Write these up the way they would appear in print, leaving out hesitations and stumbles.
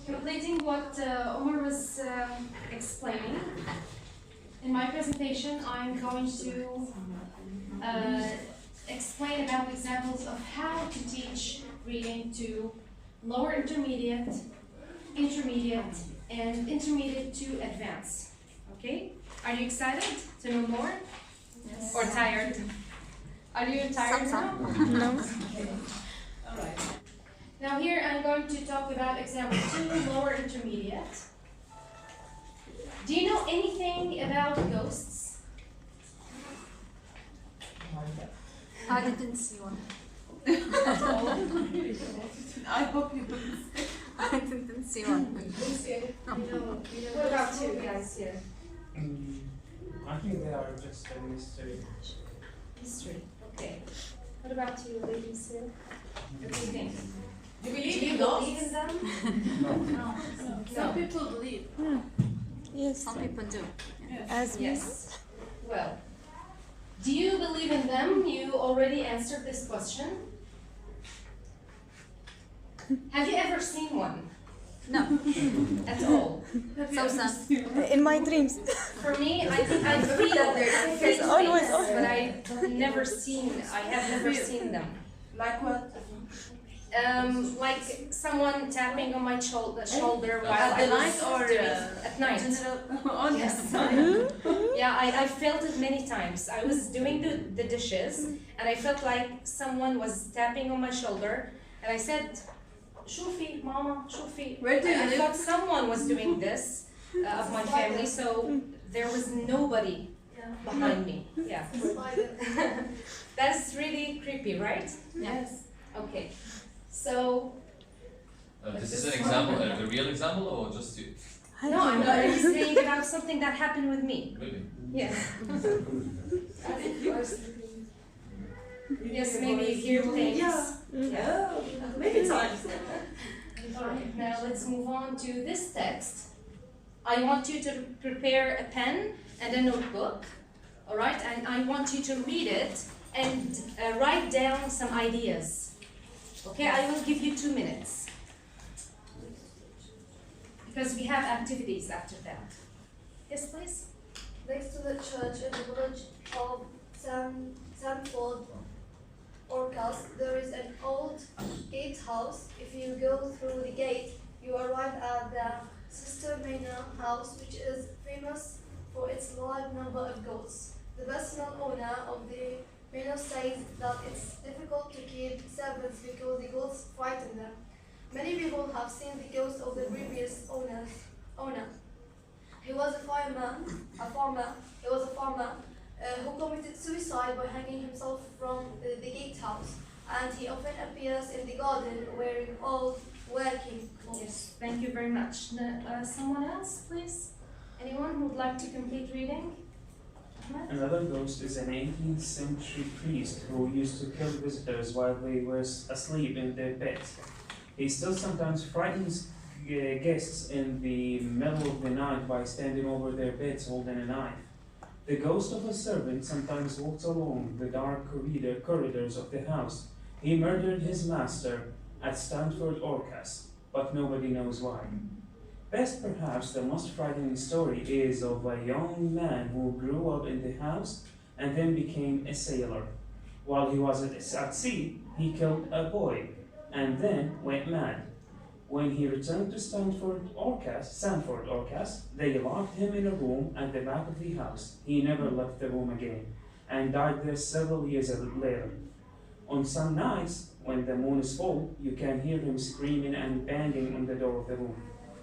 completing what Omar was explaining, in my presentation I'm going to explain about examples of how to teach reading to lower intermediate, intermediate, and intermediate to advanced. Okay? Are you excited to know more? Yes. Or tired? Are you tired now? No. Okay. All right. Now here I'm going to talk about example 2, lower intermediate. Do you know anything about ghosts? I didn't see one. I hope you didn't. I didn't see one. What about you guys here? I think they are just a mystery. History. Okay. What about you, ladies here? What do you think? Do you Do believe you in believe ghosts? in them? No. Some people believe. Yes. Some people do. As me. Yes. Well, do you believe in them? You already answered this question. Have you ever seen one? No. At all? Sometimes. In my dreams. For me, I think I feel that they're face always. but I have never seen them. Like what? Like someone tapping on my shoulder while At I the was night or doing, at night. On Yes. Yeah, I felt it many times. I was doing the dishes and I felt like someone was tapping on my shoulder and I said, "Shufi, Mama, Shufi." Where do you I live? thought someone was doing this of my family, so there was nobody behind me. Yeah. That's really creepy, right? Yes. Okay. So This is an example, a real example, or just you? no, I'm already saying about something that happened with me. Really? Yes. Yes, maybe you hear things. Yeah. Maybe times. Alright, now let's move on to this text. I want you to prepare a pen and a notebook, alright? And I want you to read it and write down some ideas. Okay, I will give you 2 minutes. Because we have activities after that. Yes, please? Next to the church in the village of Sanford, Orcas, there is an old gatehouse. If you go through the gate, you arrive at the Sister Manor house, which is famous for its large number of goats. The best-known owner of the manor says that it's difficult to keep servants because the goats frighten them. Many people have seen the ghost of the previous owner. He was a farmer who committed suicide by hanging himself from the gatehouse, and he often appears in the garden wearing old working clothes. Yes, thank you very much. Someone else, please? Anyone who would like to complete reading? Ahmed? Another ghost is an 18th century priest who used to kill visitors while they were asleep in their beds. He still sometimes frightens guests in the middle of the night by standing over their beds holding a knife. The ghost of a servant sometimes walks along the dark corridors of the house. He murdered his master at Stanford Orcas, but nobody knows why. Best perhaps, the most frightening story is of a young man who grew up in the house and then became a sailor. While he was at sea, he killed a boy and then went mad. When he returned to Stanford Orcas, they locked him in a room at the back of the house. He never left the room again and died there several years later. On some nights, when the moon is full, you can hear him screaming and banging on the door of the room.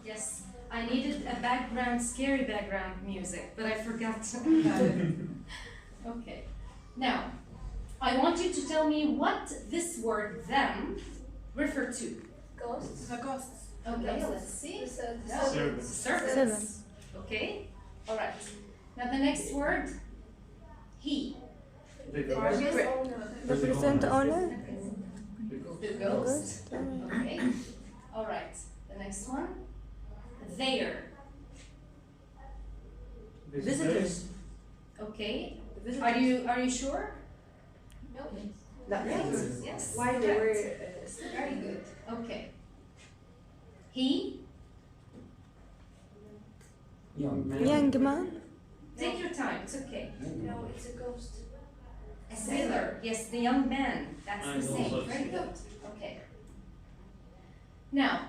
Yes, I needed a scary background music, but I forgot about it. Okay. Now, I want you to tell me what this word "them" refer to. Ghosts. The ghosts. Okay, let's see. Servants. Servants. Okay. All right. Now the next word, he. The Previous ghost. owner. The present owner. The ghost. Okay. All right. The next one, their. Visitors. Okay. Visitors. Are you sure? No. Yes. Yes. Why they were Very good. Okay. He, Young man. Young man. take your time, it's okay. No, it's a ghost. A sailor, yes, the young man, that's the And same, also very good, okay. Now,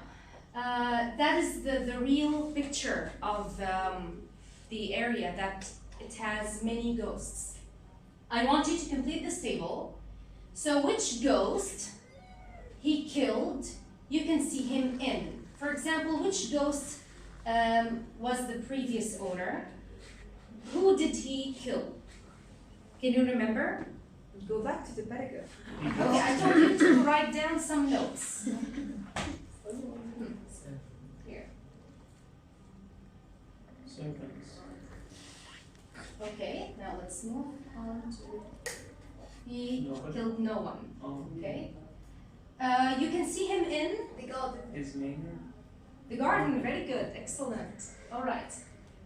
that is the real picture of the area that it has many ghosts. I want you to complete this table. So which ghost he killed, you can see him in. For example, which ghost was the previous owner? Who did he kill? Can you remember? Go back to the paragraph. Okay, I told you to write down some notes. Here. Servants. Okay, now let's move on to. He Nobody. killed no one. Oh, Okay. You can see him in The garden. his name. the garden. Very good, excellent. All right.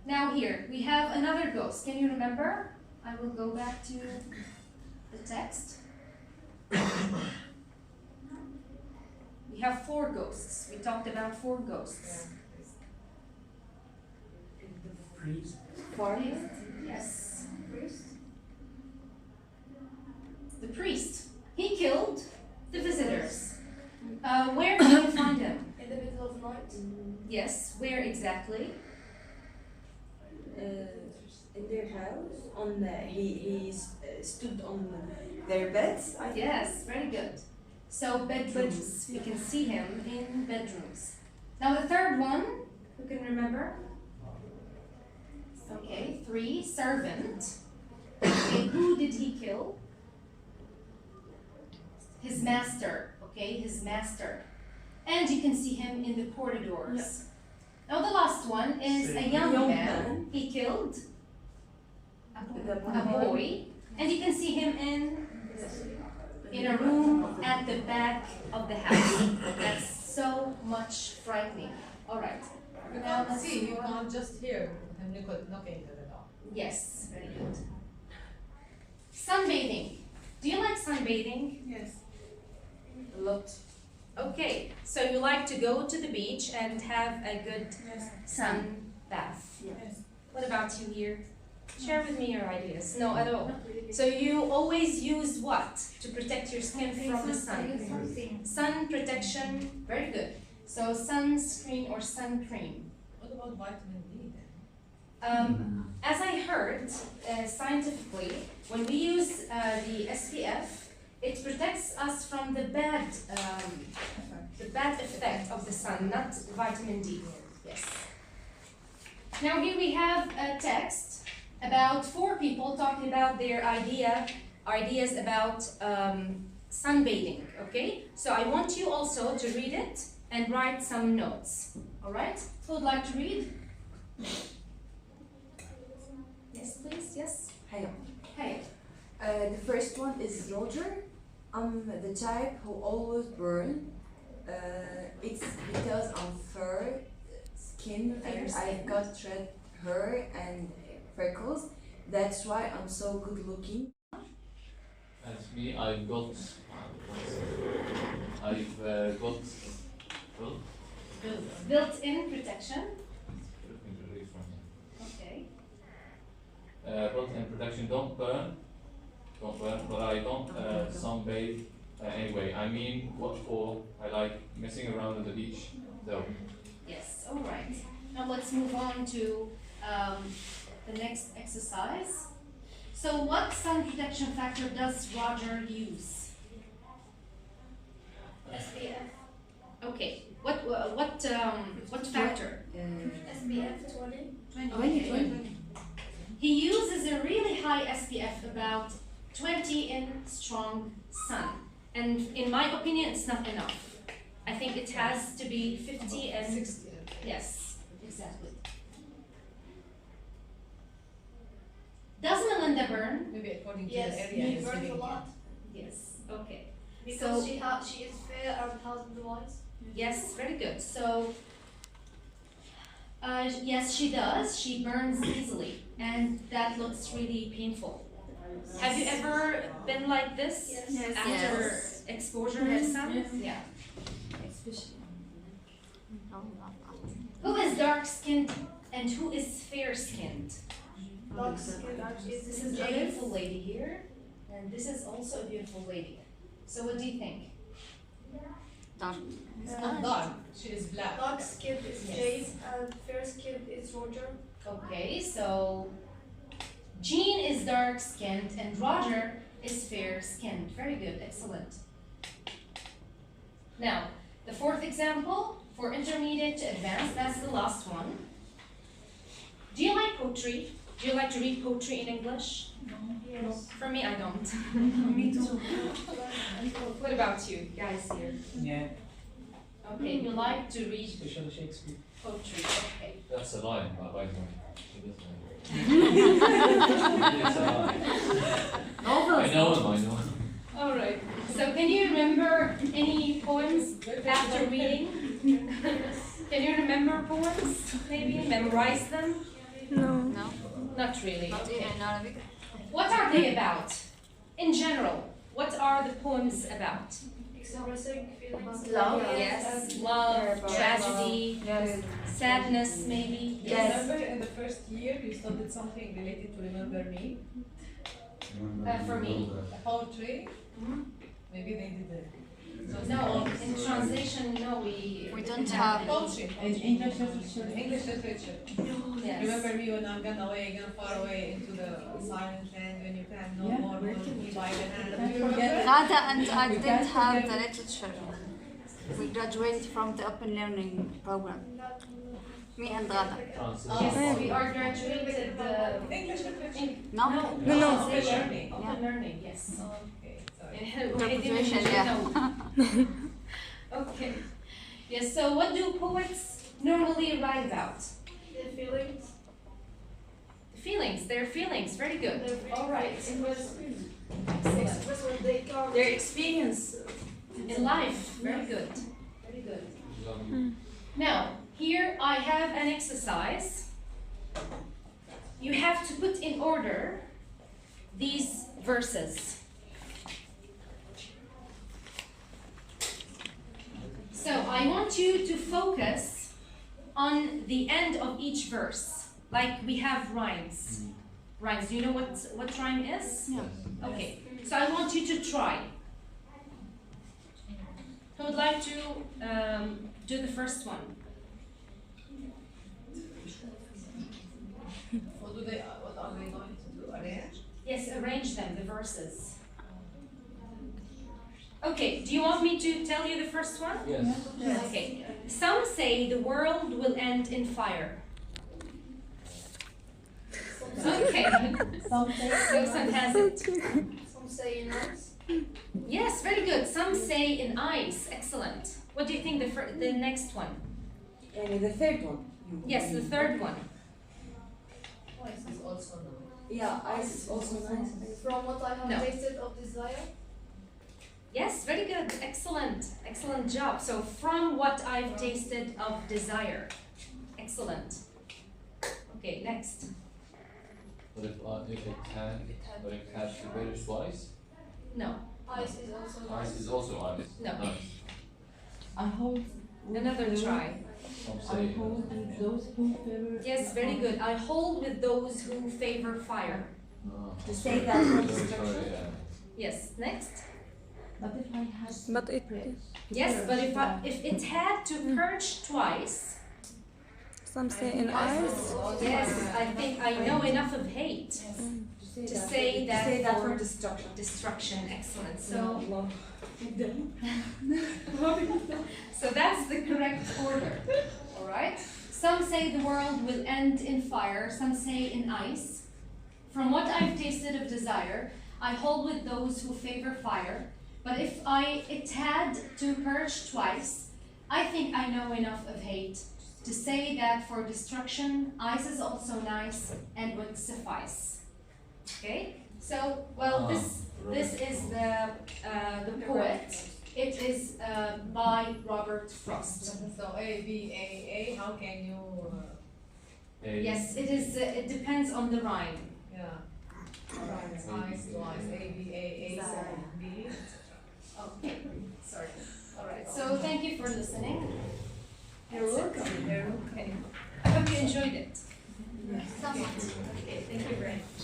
Now here we have another ghost. Can you remember? I will go back to the text. We have 4 ghosts. We talked about 4 ghosts. Priest. Yes. Priest. The priest. He killed the visitors. Where can you find him? In the middle of the night. Yes, where exactly? In their house, on he stood on their beds. I think. Yes, very good. So bedrooms. We can see him in bedrooms. Now the third one, who can remember? Okay, 3, servant. Okay, who did he kill? His master. Okay, his master. And you can see him in the corridors. Now the last one is a young man. He killed a boy. And you can see him in a room at the back of the house. That's so much frightening. All right. You Now can't let's see, you move on. can't just hear him knocking at the door. Yes, very good. Sunbathing. Do you like sunbathing? Yes. A lot. Okay, so you like to go to the beach and have a good Yes. sun bath. Yes. What about you here? Share with me your ideas. No, at all. So you always use what to protect your skin from the sun? Sun protection, very good. So sunscreen or sun cream. What about vitamin D then? As I heard, scientifically, when we use the SPF, it protects us from the bad effect of the sun, not vitamin D. Yes. Now here we have a text about 4 people talking about their ideas about sunbathing. Okay. So I want you also to read it and write some notes. All right. Who would like to read? Yes, please. Yes. Hey. Hey. The first one is Roger. I'm the type who always burn. It's because I'm fair skin and I've got red hair and freckles. That's why I'm so good looking. That's me. I've got well, Built-in protection. Okay. built-in protection. Don't burn, but I don't sunbathe anyway. I mean, what for? I like messing around on the beach, though. Yes. All right. Now let's move on to the next exercise. So, what sun protection factor does Roger use? SPF. Okay. What factor? SPF 20. Okay. He uses a really high SPF, about 20 in strong sun. And in my opinion, it's not enough. I think it has to be 50 and 60. yes, exactly. Does Melinda burn? Maybe according to Yes, the area he he's burns living a lot. Yes. Okay. Because So- she is fair and has blue eyes. Yes, very good. So, yes, she does. She burns easily, and that looks really painful. Have you ever been like this Yes. after exposure to sun? Yeah. Especially. Who is dark-skinned and who is fair-skinned? Dark skin This is is a beautiful lady here, and this is also a beautiful lady. So what do you think? Dark. It's not dark. She is black. Dark skin is Jade and fair skin is Roger. Okay, so Jean is dark-skinned and Roger is fair-skinned. Very good, excellent. Now, the fourth example for intermediate to advanced, that's the last one. Do you like poetry? Do you like to read poetry in English? Yes. For me, I don't. Me too. What about you guys here? Yeah, Okay, you like to read especially Shakespeare. poetry. Okay. That's a lie, by the way. It is a lie. I know him. All right. So can you remember any poems after reading? Can you remember poems? Maybe memorize them? No. No. Not really. Not Okay. in Arabic. What are they about? In general, what are the poems about? Expressing feelings. Love. Yes, love, tragedy, Yes. sadness, maybe. Yes. Remember in the first year you studied something related to Remember Me? For me. Poetry? Mhm. Maybe they did it. No, in translation, no, we don't have it. Poetry. In English literature. English literature. Yes. Remember me when I'm gone away, gone far away into the silent land when you can no more hold me by the hand. Do you remember? Ghada and I didn't have the literature. We graduated from the open learning program. Me and Ghada. Yes, we are graduated English literature. No? No. Open learning. Open learning, yes. Okay, sorry. Graduation, yeah. Okay. Yes, so what do poets normally write about? Their feelings. Feelings, their feelings, very good. All right. Express what they can't. Their experience in life, very good. Very good. Now, here I have an exercise. You have to put in order these verses. So I want you to focus on the end of each verse. Like we have rhymes. Rhymes, do you know what rhyme is? Yeah. Okay, so I want you to try. Who would like to do the first one? What are they going to do? Arrange? Yes, arrange them, the verses. Okay, do you want me to tell you the first one? Yes. Okay. Some say the world will end in fire. Okay. Susan has it. Some say in ice. Yes, very good. Some say in ice. Excellent. What do you think the next one? The third one. Yes, the third one. Ice is also nice. Yeah, ice is also nice. From what I have No. tasted of desire. Yes, very good. Excellent. Excellent job. So, from what I've tasted of desire. Excellent. Okay, next. But if it has to be twice, No. Ice is also ice nice. is also ice. No. Nice. I hold Another try. Some I say. hold with those who favor. Yes, very good. I hold with those who favor fire. To say that for Sorry, destruction. yeah. Yes, next. But if I had But it Yes, but if it had to purge twice, some say in ice. yes, I think I know enough of hate to say that for for destruction. destruction. Excellent. So that's the correct order. All right. Some say the world will end in fire. Some say in ice. From what I've tasted of desire, I hold with those who favor fire. But if it had to purge twice, I think I know enough of hate to say that for destruction, ice is also nice and would suffice. Okay? So, well, this is the poet. It is by Robert Frost. So A, B, A, how can you? Yes, it is. It depends on the rhyme. Yeah. Alright, ice, twice, A, B, A, B. Okay. Sorry. All right. So thank you for listening. You're welcome. Okay. Okay. I hope you enjoyed it. Somewhat. Okay, thank you very much.